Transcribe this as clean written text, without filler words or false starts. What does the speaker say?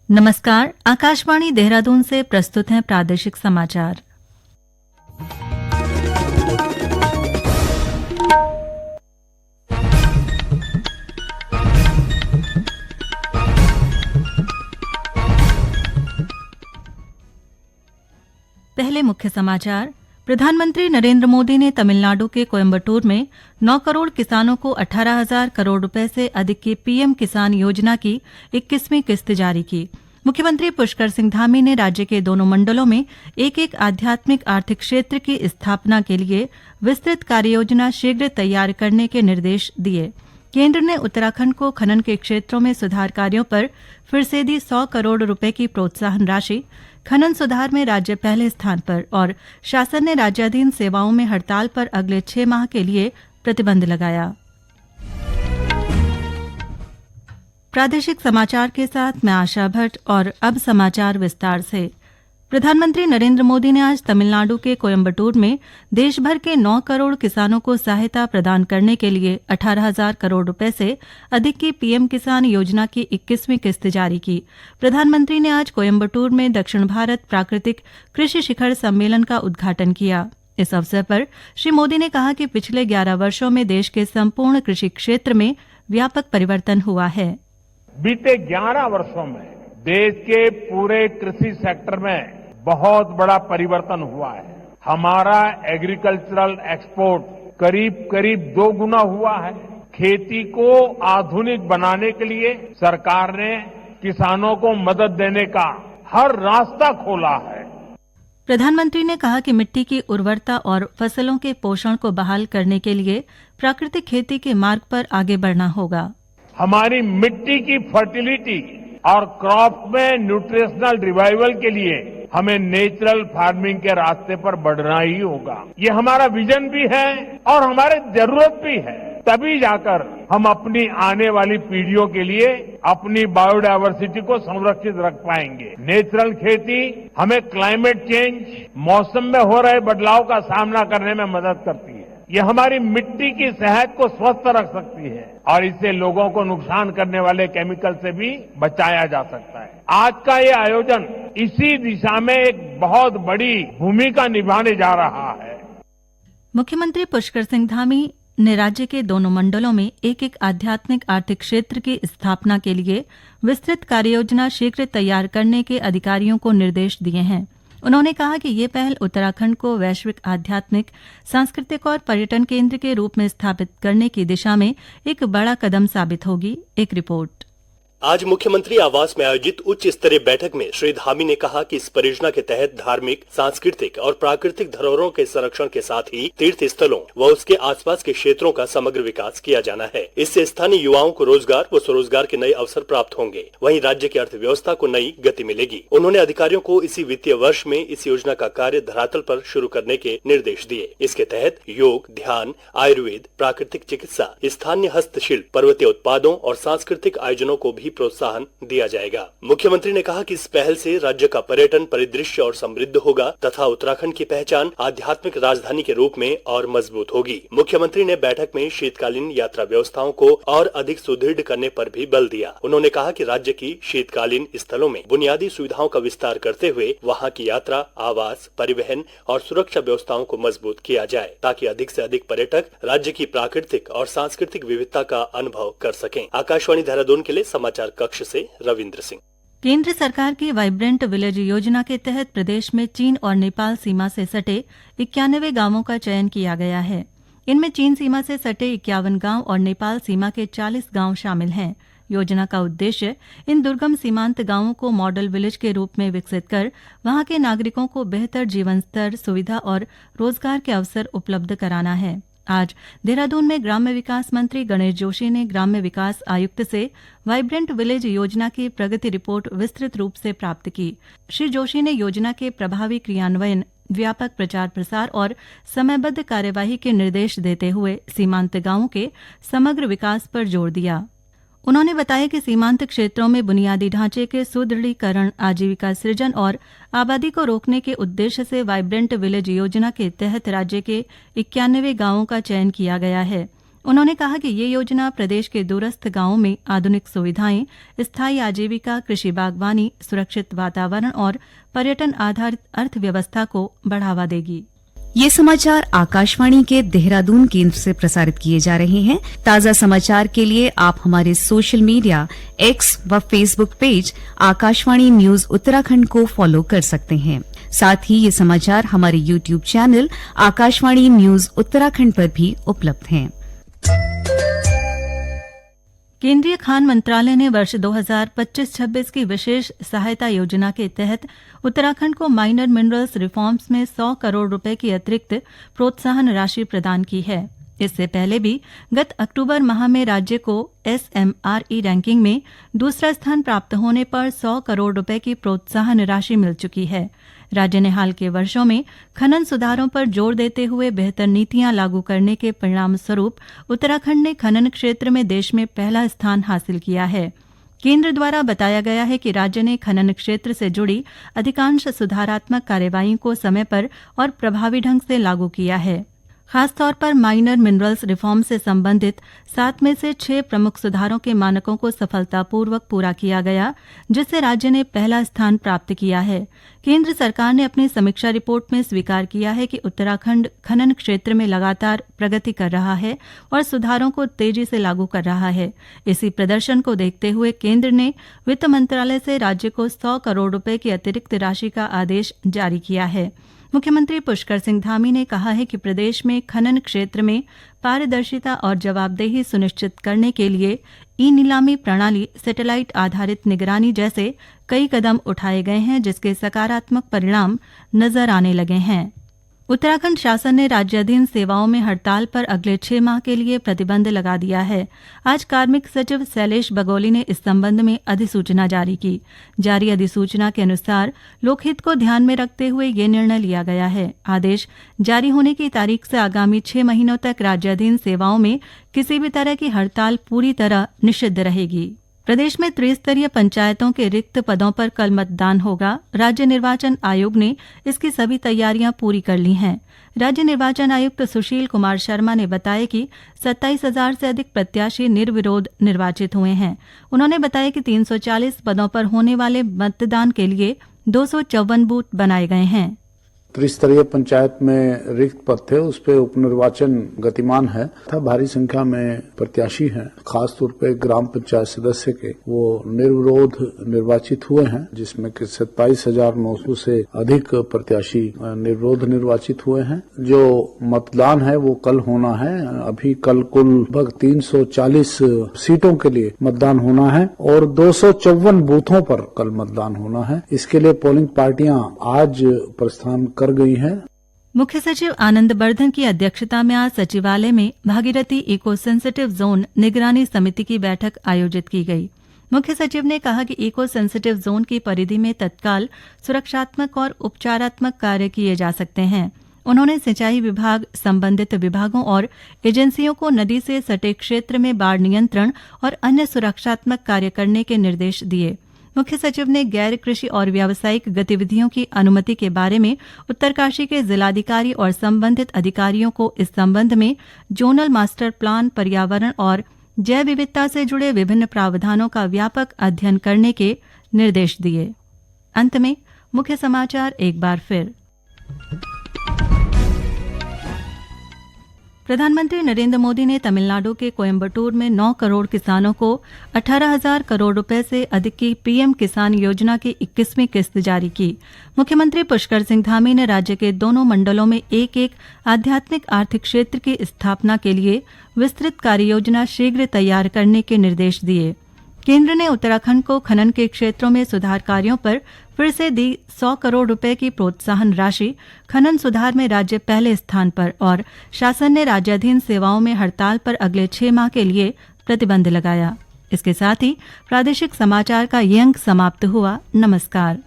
नमस्कार, आकाशवाणी देहरादून से प्रस्तुत हैं प्रादेशिक समाचार। पहले मुख्य समाचार। प्रधानमंत्री नरेंद्र मोदी ने तमिलनाडु के कोयम्बटूर में 9 करोड़ किसानों को 18,000 करोड़ रुपए से अधिक की पीएम किसान योजना की 21वीं किस्त जारी की। मुख्यमंत्री पुष्कर सिंह धामी ने राज्य के दोनों मंडलों में एक आध्यात्मिक आर्थिक क्षेत्र की स्थापना के लिए विस्तृत कार्ययोजना शीघ्र तैयार करने के निर्देश दिए। केंद्र ने उत्तराखंड को खनन के क्षेत्रों में सुधार कार्यों पर फिर से दी 100 करोड़ रुपए की प्रोत्साहन राशि। खनन सुधार में राज्य पहले स्थान पर और शासन ने राज्याधीन सेवाओं में हड़ताल पर अगले 6 माह के लिए प्रतिबंध लगाया। प्रादेशिक समाचार के साथ मैं आशा भट्ट और अब समाचार विस्तार से। प्रधानमंत्री नरेंद्र मोदी ने आज तमिलनाडु के कोयम्बटूर में देश भर के 9 करोड़ किसानों को सहायता प्रदान करने के लिए 18,000 करोड़ रुपए से अधिक की पीएम किसान योजना की 21वीं किस्त जारी की। प्रधानमंत्री ने आज कोयम्बटूर में दक्षिण भारत प्राकृतिक कृषि शिखर सम्मेलन का उद्घाटन किया। इस अवसर पर श्री मोदी ने कहा कि पिछले 11 वर्षों में देश के संपूर्ण कृषि क्षेत्र में व्यापक परिवर्तन हुआ है। बीते 11 वर्षों में देश के पूरे कृषि सेक्टर में बहुत बड़ा परिवर्तन हुआ है। हमारा एग्रीकल्चरल एक्सपोर्ट करीब 2 गुना हुआ है। खेती को आधुनिक बनाने के लिए सरकार ने किसानों को मदद देने का हर रास्ता खोला है। प्रधानमंत्री ने कहा कि मिट्टी की उर्वरता और फसलों के पोषण को बहाल करने के लिए प्राकृतिक खेती के मार्ग पर आगे बढ़ना होगा। हमारी मिट्टी की फर्टिलिटी और क्रॉप में न्यूट्रिशनल रिवाइवल के लिए हमें नेचुरल फार्मिंग के रास्ते पर बढ़ना ही होगा। ये हमारा विजन भी है और हमारी जरूरत भी है। तभी जाकर हम अपनी आने वाली पीढ़ियों के लिए अपनी बायोडायवर्सिटी को संरक्षित रख पाएंगे। नेचुरल खेती हमें क्लाइमेट चेंज, मौसम में हो रहे बदलाव का सामना करने में मदद करती है। ये हमारी मिट्टी की सेहत को स्वस्थ रख सकती है और इससे लोगों को नुकसान करने वाले केमिकल से भी बचाया जा सकता है। आज का ये आयोजन इसी दिशा में एक बहुत बड़ी भूमिका निभाने जा रहा है। मुख्यमंत्री पुष्कर सिंह धामी ने राज्य के दोनों मंडलों में एक आध्यात्मिक आर्थिक क्षेत्र की स्थापना के लिए विस्तृत कार्ययोजना शीघ्र तैयार करने के अधिकारियों को निर्देश दिए हैं। उन्होंने कहा कि ये पहल उत्तराखंड को वैश्विक आध्यात्मिक, सांस्कृतिक और पर्यटन केंद्र के रूप में स्थापित करने की दिशा में एक बड़ा कदम साबित होगी। एक रिपोर्ट। आज मुख्यमंत्री आवास में आयोजित उच्च स्तरीय बैठक में श्री धामी ने कहा कि इस परियोजना के तहत धार्मिक, सांस्कृतिक और प्राकृतिक धरोहरों के संरक्षण के साथ ही तीर्थ स्थलों व उसके आसपास के क्षेत्रों का समग्र विकास किया जाना है। इससे स्थानीय युवाओं को रोजगार व स्वरोजगार के नए अवसर प्राप्त होंगे। वहीं राज्य की अर्थव्यवस्था को नई गति मिलेगी। उन्होंने अधिकारियों को इसी वित्तीय वर्ष में इस योजना का कार्य धरातल पर शुरू करने के निर्देश दिए। इसके तहत योग, ध्यान, आयुर्वेद, प्राकृतिक चिकित्सा, स्थानीय हस्तशिल्प, पर्वतीय उत्पादों और सांस्कृतिक आयोजनों को भी प्रोत्साहन दिया जाएगा। मुख्यमंत्री ने कहा कि इस पहल से राज्य का पर्यटन परिदृश्य और समृद्ध होगा तथा उत्तराखंड की पहचान आध्यात्मिक राजधानी के रूप में और मजबूत होगी। मुख्यमंत्री ने बैठक में शीतकालीन यात्रा व्यवस्थाओं को और अधिक सुदृढ़ करने पर भी बल दिया। उन्होंने कहा कि राज्य की शीतकालीन स्थलों में बुनियादी सुविधाओं का विस्तार करते हुए वहाँ की यात्रा, आवास, परिवहन और सुरक्षा व्यवस्थाओं को मजबूत किया जाए ताकि अधिक से अधिक पर्यटक राज्य की प्राकृतिक और सांस्कृतिक विविधता का अनुभव कर सकें। आकाशवाणी देहरादून के लिए समाचार कक्ष से रविंद्र सिंह। केंद्र सरकार की वाइब्रेंट विलेज योजना के तहत प्रदेश में चीन और नेपाल सीमा से सटे 91 गांवों का चयन किया गया है। इनमें चीन सीमा से सटे 51 गांव और नेपाल सीमा के 40 गांव शामिल हैं। योजना का उद्देश्य इन दुर्गम सीमांत गांवों को मॉडल विलेज के रूप में विकसित कर वहां के नागरिकों को बेहतर जीवन स्तर, सुविधा और रोजगार के अवसर उपलब्ध कराना है। आज देहरादून में ग्राम्य विकास मंत्री गणेश जोशी ने ग्राम्य विकास आयुक्त से वाइब्रेंट विलेज योजना की प्रगति रिपोर्ट विस्तृत रूप से प्राप्त की। श्री जोशी ने योजना के प्रभावी क्रियान्वयन, व्यापक प्रचार प्रसार और समयबद्ध कार्यवाही के निर्देश देते हुए सीमांत गांवों के समग्र विकास पर जोर दिया। उन्होंने बताया कि सीमांत क्षेत्रों में बुनियादी ढांचे के सुदृढ़ीकरण, आजीविका सृजन और आबादी को रोकने के उद्देश्य से वाइब्रेंट विलेज योजना के तहत राज्य के 91 गांवों का चयन किया गया है। उन्होंने कहा कि ये योजना प्रदेश के दूरस्थ गांवों में आधुनिक सुविधाएं, स्थायी आजीविका, कृषि, बागवानी, सुरक्षित वातावरण और पर्यटन आधारित अर्थव्यवस्था को बढ़ावा देगी। ये समाचार आकाशवाणी के देहरादून केंद्र से प्रसारित किए जा रहे हैं। ताजा समाचार के लिए आप हमारे सोशल मीडिया एक्स व Facebook page Akashvani news Uttarakhand को फॉलो कर सकते हैं। साथ ही ये समाचार हमारे YouTube channel Akashvani news Uttarakhand पर भी उपलब्ध हैं। केंद्रीय खान मंत्रालय ने वर्ष 2025-26 की विशेष सहायता योजना के तहत उत्तराखंड को माइनर मिनरल्स रिफॉर्म्स में 100 करोड़ रुपए की अतिरिक्त प्रोत्साहन राशि प्रदान की है। इससे पहले भी गत अक्टूबर माह में राज्य को SMRE रैंकिंग में दूसरा स्थान प्राप्त होने पर 100 करोड़ रुपए की प्रोत्साहन राशि मिल चुकी है। राज्य ने हाल के वर्षों में खनन सुधारों पर जोर देते हुए बेहतर नीतियां लागू करने के परिणाम स्वरूप उत्तराखंड ने खनन क्षेत्र में देश में पहला स्थान हासिल किया है। केंद्र द्वारा बताया गया है कि राज्य ने खनन क्षेत्र से जुड़ी अधिकांश सुधारात्मक कार्यवाही को समय पर और प्रभावी ढंग से लागू किया है। खासतौर पर माइनर मिनरल्स रिफॉर्म से संबंधित 7 में से 6 प्रमुख सुधारों के मानकों को सफलतापूर्वक पूरा किया गया, जिससे राज्य ने पहला स्थान प्राप्त किया है। केंद्र सरकार ने अपनी समीक्षा रिपोर्ट में स्वीकार किया है कि उत्तराखंड खनन क्षेत्र में लगातार प्रगति कर रहा है और सुधारों को तेजी से लागू कर रहा है। इसी प्रदर्शन को देखते हुए केंद्र ने वित्त मंत्रालय से राज्य को 100 करोड़ रुपए की अतिरिक्त राशि का आदेश जारी किया है। मुख्यमंत्री पुष्कर सिंह धामी ने कहा है कि प्रदेश में खनन क्षेत्र में पारदर्शिता और जवाबदेही सुनिश्चित करने के लिए ई-नीलामी प्रणाली, सैटेलाइट आधारित निगरानी जैसे कई कदम उठाए गए हैं, जिसके सकारात्मक परिणाम नजर आने लगे हैं। उत्तराखंड शासन ने राज्याधीन सेवाओं में हड़ताल पर अगले 6 माह के लिए प्रतिबंध लगा दिया है। आज कार्मिक सचिव शैलेश बगोली ने इस संबंध में अधिसूचना जारी की। जारी अधिसूचना के अनुसार लोकहित को ध्यान में रखते हुए ये निर्णय लिया गया है। आदेश जारी होने की तारीख से आगामी 6 महीनों तक राज्याधीन सेवाओं में किसी भी तरह की हड़ताल पूरी तरह निषिद्ध रहेगी। प्रदेश में त्रिस्तरीय पंचायतों के रिक्त पदों पर कल मतदान होगा। राज्य निर्वाचन आयोग ने इसकी सभी तैयारियां पूरी कर ली हैं। राज्य निर्वाचन आयुक्त सुशील कुमार शर्मा ने बताया कि 27,000 से अधिक प्रत्याशी निर्विरोध निर्वाचित हुए हैं। उन्होंने बताया कि 340 पदों पर होने वाले मतदान के लिए 254 बूथ बनाए गए हैं। त्रिस्तरीय पंचायत में रिक्त पद थे, उस पे उपनिर्वाचन गतिमान है तथा भारी संख्या में प्रत्याशी हैं। खासतौर पे ग्राम पंचायत सदस्य के वो निर्विरोध निर्वाचित हुए हैं, जिसमें कि 27,900 से अधिक प्रत्याशी निर्विरोध निर्वाचित हुए हैं। जो मतदान है वो कल होना है। अभी कल कुल लगभग 340 सीटों के लिए मतदान होना है और 254 बूथों पर कल मतदान होना है। इसके लिए पोलिंग पार्टियां आज प्रस्थान कर गई है। मुख्य सचिव आनंद बर्धन की अध्यक्षता में आज सचिवालय में भागीरथी इको सेंसिटिव जोन निगरानी समिति की बैठक आयोजित की गई। मुख्य सचिव ने कहा कि इको सेंसिटिव जोन की परिधि में तत्काल सुरक्षात्मक और उपचारात्मक कार्य किए जा सकते हैं। उन्होंने सिंचाई विभाग, संबंधित विभागों और एजेंसियों को नदी से सटे क्षेत्र में बाढ़ नियंत्रण और अन्य सुरक्षात्मक कार्य करने के निर्देश दिए। मुख्य सचिव ने गैर कृषि और व्यावसायिक गतिविधियों की अनुमति के बारे में उत्तरकाशी के जिलाधिकारी और संबंधित अधिकारियों को इस संबंध में जोनल मास्टर प्लान, पर्यावरण और जैव विविधता से जुड़े विभिन्न प्रावधानों का व्यापक अध्ययन करने के निर्देश दिए। अंत में मुख्य समाचार एक बार फिर। प्रधानमंत्री नरेंद्र मोदी ने तमिलनाडु के कोयम्बटूर में 9 करोड़ किसानों को 18,000 करोड़ रुपए से अधिक की पीएम किसान योजना की 21वीं किस्त जारी की। मुख्यमंत्री पुष्कर सिंह धामी ने राज्य के दोनों मंडलों में एक आध्यात्मिक आर्थिक क्षेत्र की स्थापना के लिए विस्तृत कार्ययोजना शीघ्र तैयार करने के निर्देश दिए। केंद्र ने उत्तराखंड को खनन के क्षेत्रों में सुधार कार्यों पर फिर से दी 100 करोड़ रुपए की प्रोत्साहन राशि। खनन सुधार में राज्य पहले स्थान पर और शासन ने राज्याधीन सेवाओं में हड़ताल पर अगले 6 माह के लिए प्रतिबंध लगाया। इसके साथ ही प्रादेशिक समाचार का ये अंक समाप्त हुआ। नमस्कार।